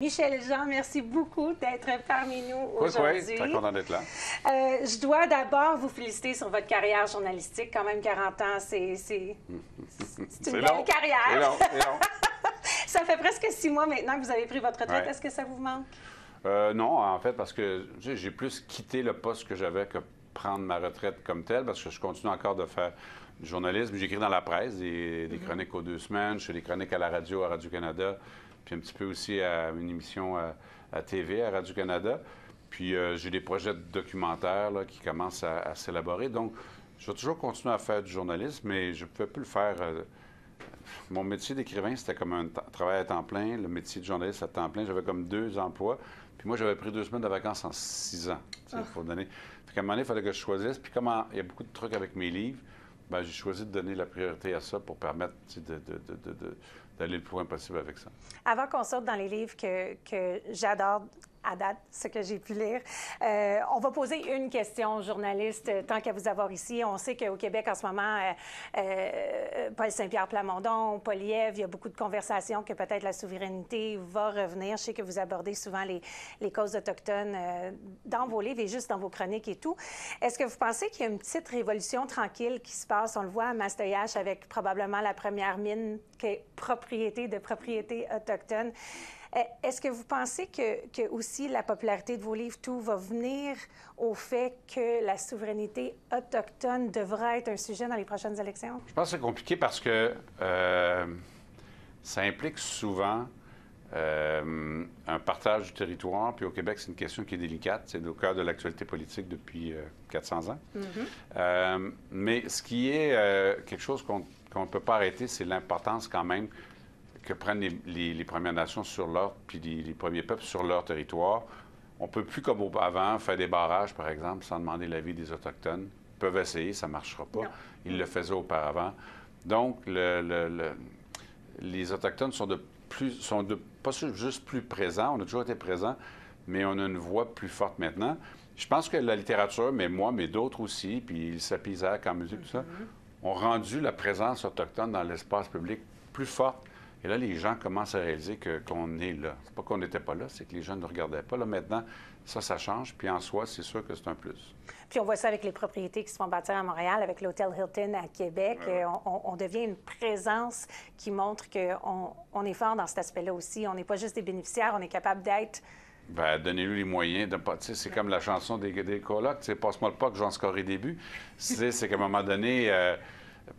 Michel Jean, merci beaucoup d'être parmi nous aujourd'hui. Oui, très content d'être là. Je dois d'abord vous féliciter sur votre carrière journalistique. Quand même, 40 ans, c'est une belle carrière. C'est long. Ça fait presque 6 mois maintenant que vous avez pris votre retraite. Ouais. Est-ce que ça vous manque? Non, en fait, parce que j'ai plus quitté le poste que j'avais que prendre ma retraite comme telle, parce que je continue encore de faire du journalisme. J'écris dans la presse, des chroniques aux 2 semaines. Je fais des chroniques à la radio, à Radio-Canada, puis un petit peu aussi à une émission à TV, à Radio-Canada. Puis j'ai des projets de documentaires là, qui commencent à s'élaborer. Donc, je vais toujours continuer à faire du journalisme, mais je ne pouvais plus le faire. Mon métier d'écrivain, c'était comme un travail à temps plein. Le métier de journaliste à temps plein, j'avais comme 2 emplois. Puis moi, j'avais pris 2 semaines de vacances en 6 ans. Il faut donner. Fait qu'à un moment donné, il fallait que je choisisse. Puis comme il y a beaucoup de trucs avec mes livres, bien, j'ai choisi de donner la priorité à ça pour permettre d'aller le plus loin possible avec ça. Avant qu'on sorte dans les livres que j'adore à date, ce que j'ai pu lire, on va poser une question aux journalistes tant qu'à vous avoir ici. On sait qu'au Québec, en ce moment, Paul Saint-Pierre Plamondon, Poilievre, il y a beaucoup de conversations que peut-être la souveraineté va revenir. Je sais que vous abordez souvent les causes autochtones dans vos livres et juste dans vos chroniques et tout. Est-ce que vous pensez qu'il y a une petite révolution tranquille qui se passe? On le voit à Mastoyache avec probablement la première mine qui est propriété autochtone. Est-ce que vous pensez que aussi la popularité de vos livres, tout va venir au fait que la souveraineté autochtone devra être un sujet dans les prochaines élections? Je pense que c'est compliqué parce que ça implique souvent un partage du territoire. Puis au Québec, c'est une question qui est délicate. C'est au cœur de l'actualité politique depuis 400 ans. Mais ce qui est quelque chose qu'on ne peut pas arrêter, c'est l'importance quand même que prennent les Premières Nations sur leur, puis les premiers peuples sur leur territoire. On ne peut plus, comme auparavant, faire des barrages, par exemple, sans demander l'avis des Autochtones. Ils peuvent essayer, ça ne marchera pas. Non. Ils le faisaient auparavant. Donc, les Autochtones sont pas juste plus présents, on a toujours été présents, mais on a une voix plus forte maintenant. Je pense que la littérature, mais d'autres aussi, puis Ilse Isaac en musique, tout ça, ont rendu la présence autochtone dans l'espace public plus forte. Et là, les gens commencent à réaliser qu'on est là. C'est pas qu'on n'était pas là, c'est que les gens ne regardaient pas. Là, maintenant, ça change. Puis en soi, c'est sûr que c'est un plus. Puis on voit ça avec les propriétés qui se font bâtir à Montréal, avec l'hôtel Hilton à Québec. Ouais. On devient une présence qui montre qu'on est fort dans cet aspect-là aussi. On n'est pas juste des bénéficiaires, on est capable d'être... Bien, donnez-nous les moyens. C'est comme la chanson des colocs. Passe-moi le pas que j'en scorerai début. C'est qu'à un moment donné...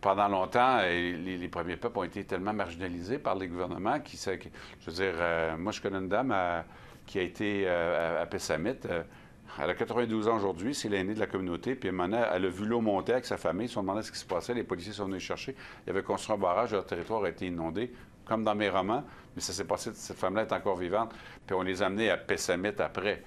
pendant longtemps, les premiers peuples ont été tellement marginalisés par les gouvernements je veux dire, moi, je connais une dame qui a été à Pessamit. Elle a 92 ans aujourd'hui, c'est l'aînée de la communauté. Puis à un moment donné, elle a vu l'eau monter avec sa famille. Ils se sont demandé ce qui se passait. Les policiers sont venus chercher. Il y avait construit un barrage. Leur territoire a été inondé, comme dans mes romans. Mais ça s'est passé. Cette femme-là est encore vivante. Puis on les a amenés à Pessamit après.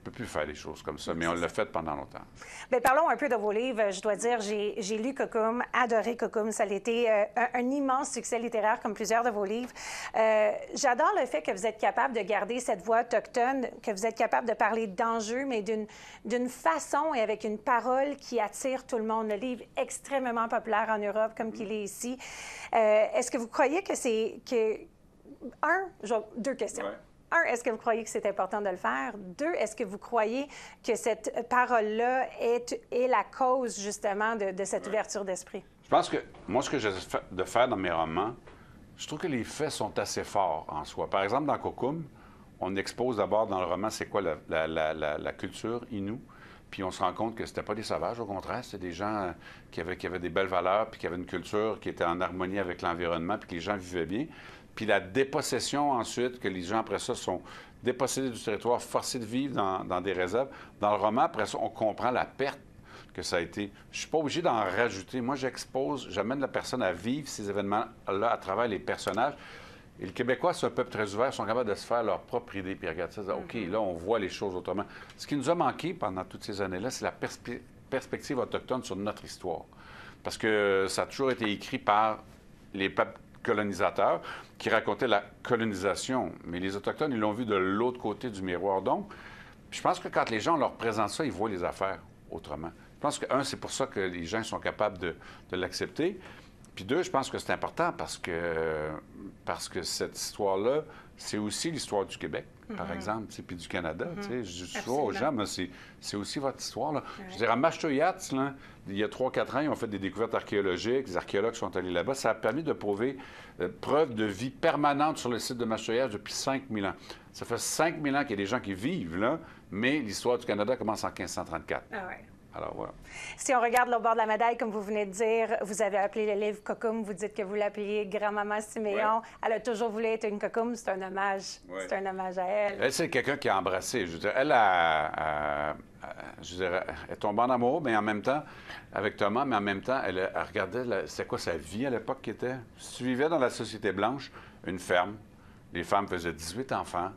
On ne peut plus faire des choses comme ça, mais on l'a fait pendant longtemps. Bien, parlons un peu de vos livres. Je dois dire, j'ai lu Caucum, adoré Caucum. Ça a été un immense succès littéraire, comme plusieurs de vos livres. J'adore le fait que vous êtes capable de garder cette voix autochtone, que vous êtes capable de parler d'enjeux, mais d'une façon et avec une parole qui attire tout le monde. Le livre est extrêmement populaire en Europe, comme qu'il est ici. Est-ce que vous croyez que c'est... Deux questions. Ouais. 1, est-ce que vous croyez que c'est important de le faire? 2, est-ce que vous croyez que cette parole-là est la cause, justement, de cette ouverture d'esprit? Je pense que, moi, ce que j'essaie de faire dans mes romans, je trouve que les faits sont assez forts en soi. Par exemple, dans Caucum, on expose d'abord dans le roman c'est quoi la culture Innu, puis on se rend compte que c'était pas des sauvages, au contraire, c'était des gens qui avaient des belles valeurs, puis qui avaient une culture qui était en harmonie avec l'environnement, puis que les gens vivaient bien. Puis la dépossession ensuite, que les gens après ça sont dépossédés du territoire, forcés de vivre dans des réserves. Dans le roman, après ça, on comprend la perte que ça a été. Je ne suis pas obligé d'en rajouter. Moi, j'amène la personne à vivre ces événements-là à travers les personnages. Et le Québécois, c'est un peuple très ouvert, ils sont capables de se faire leur propre idée, puis regarder ça, OK, là, on voit les choses autrement. Ce qui nous a manqué pendant toutes ces années-là, c'est la perspective autochtone sur notre histoire. Parce que ça a toujours été écrit par les peuples colonisateurs qui racontaient la colonisation. Mais les Autochtones, ils l'ont vu de l'autre côté du miroir. Donc, je pense que quand les gens leur présentent ça, ils voient les affaires autrement. Je pense que, c'est pour ça que les gens sont capables de l'accepter. Puis 2, je pense que c'est important parce que cette histoire-là, c'est aussi l'histoire du Québec, par exemple, puis du Canada. Je dis souvent aux gens, mais c'est aussi votre histoire. Là. Je veux dire, à Maastricht, là, il y a 3-4 ans, ils ont fait des découvertes archéologiques, des archéologues sont allés là-bas. Ça a permis de prouver preuve de vie permanente sur le site de Maastricht depuis 5000 ans. Ça fait 5000 ans qu'il y a des gens qui vivent là, mais l'histoire du Canada commence en 1534. Ah ouais. Alors, voilà. Si on regarde le bord de la médaille, comme vous venez de dire, vous avez appelé le livre Cocum, vous dites que vous l'appeliez Grand-Maman Siméon. Elle a toujours voulu être une Cocum, c'est un hommage. C'est un hommage à elle. Elle, c'est quelqu'un qui a embrassé. Je veux dire, elle est tombée en amour, mais en même temps, avec Thomas, mais en même temps, elle regardait, c'est quoi sa vie à l'époque qui était? Si tu vivais dans la société blanche, une ferme, les femmes faisaient 18 enfants,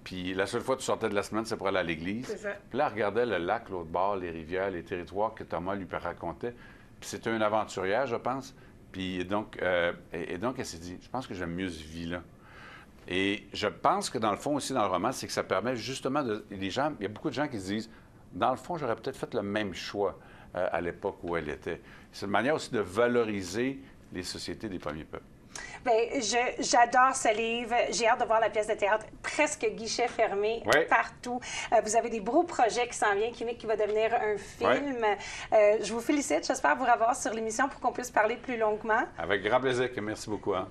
puis la seule fois que tu sortais de la semaine, c'est pour aller à l'église. Puis là, elle regardait le lac, l'autre bord, les rivières, les territoires que Thomas lui racontait. Puis c'était une aventurière, je pense. Puis donc, elle s'est dit, je pense que j'aime mieux cette vie-là. Et je pense que dans le fond aussi, dans le roman, c'est que ça permet justement les gens, il y a beaucoup de gens qui se disent, dans le fond, j'aurais peut-être fait le même choix à l'époque où elle était. C'est une manière aussi de valoriser les sociétés des premiers peuples. Bien, j'adore ce livre. J'ai hâte de voir la pièce de théâtre presque guichet fermé partout. Vous avez des beaux projets qui s'en viennent, qui va devenir un film. Je vous félicite. J'espère vous revoir sur l'émission pour qu'on puisse parler plus longuement. Avec grand plaisir. Merci beaucoup. Hein?